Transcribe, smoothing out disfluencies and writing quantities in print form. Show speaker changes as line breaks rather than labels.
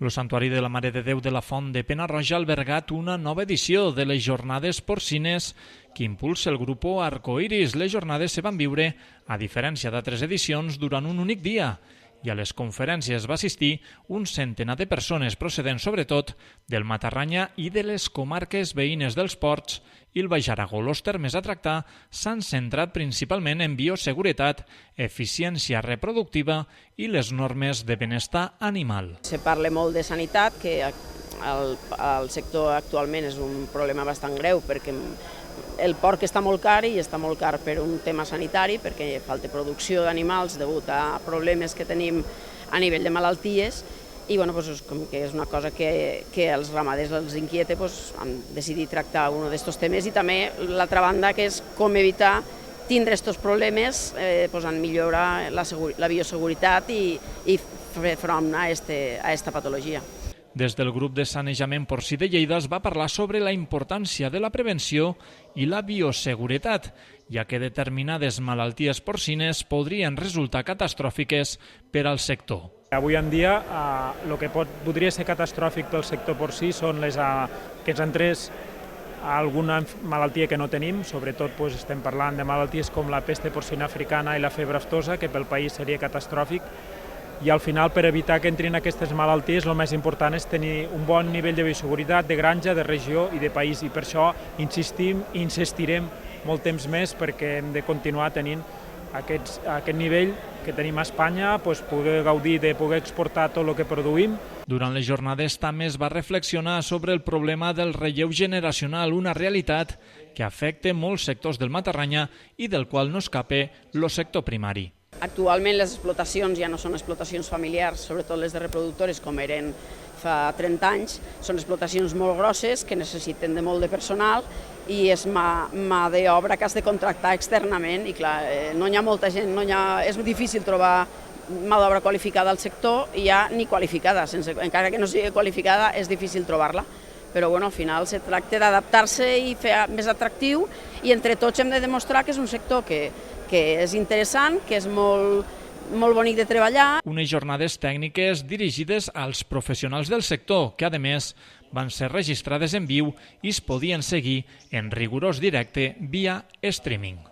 El Santuari de la Mare de Déu de la Font de Pena-roja ha albergat una nova edició de les jornades porcines que impulsa el grup Arcoiris. Les jornades se van viure, a diferència d'altres edicions, durant un únic dia i a les conferències va assistir un centenar de persones procedents sobretot del Matarranya i de les comarques veïnes dels Ports i el Baix Aragó. Els termes a tractar s'han centrat principalment en bioseguretat, eficiència reproductiva i les normes de benestar animal.
Se parla molt de sanitat, que al sector actualment és un problema bastant greu perquè el porc està molt car i està molt car per un tema sanitari, perquè falta producció d'animals degut a problemes que tenim a nivell de malalties i com que és una cosa que els ramaders els inquieta, han decidit tractar un d'aquests temes i també l'altra banda que és com evitar tindre aquests problemes en millorar la bioseguretat i fer front a aquesta patologia.
Des del grup de sanejament porcí de Lleida es va parlar sobre la importància de la prevenció i la bioseguretat, ja que determinades malalties porcines podrien resultar catastròfiques per al sector.
Avui en dia el que podria ser catastròfic pel sector porcí són que ens entrés alguna malaltia que no tenim, sobretot estem parlant de malalties com la pesta porcina africana i la febre aftosa, que pel país seria catastròfic. I al final, per evitar que entrin aquestes malalties, el més important és tenir un bon nivell de bioseguretat, de granja, de regió i de país. I per això insistim i insistirem molt temps més perquè hem de continuar tenint aquest nivell que tenim a Espanya, poder gaudir de poder exportar tot el que produïm.
Durant les jornades també es va reflexionar sobre el problema del relleu generacional, una realitat que afecta molts sectors del Matarranya i del qual no escapa el sector primari.
Actualment les explotacions ja no són explotacions familiars, sobretot les de reproductores com eren fa 30 anys, són explotacions molt grosses que necessiten de molt de personal i és mà d'obra que has de contractar externament i clar, no hi ha molta gent, és difícil trobar mà d'obra qualificada al sector i ja ni qualificada, encara que no sigui qualificada és difícil trobar-la. Però al final se tracta d'adaptar-se i fer més atractiu i entre tots hem de demostrar que és un sector que és interessant, que és molt bonic de treballar.
Unes jornades tècniques dirigides als professionals del sector, que a més van ser registrades en viu i es podien seguir en rigorós directe via streaming.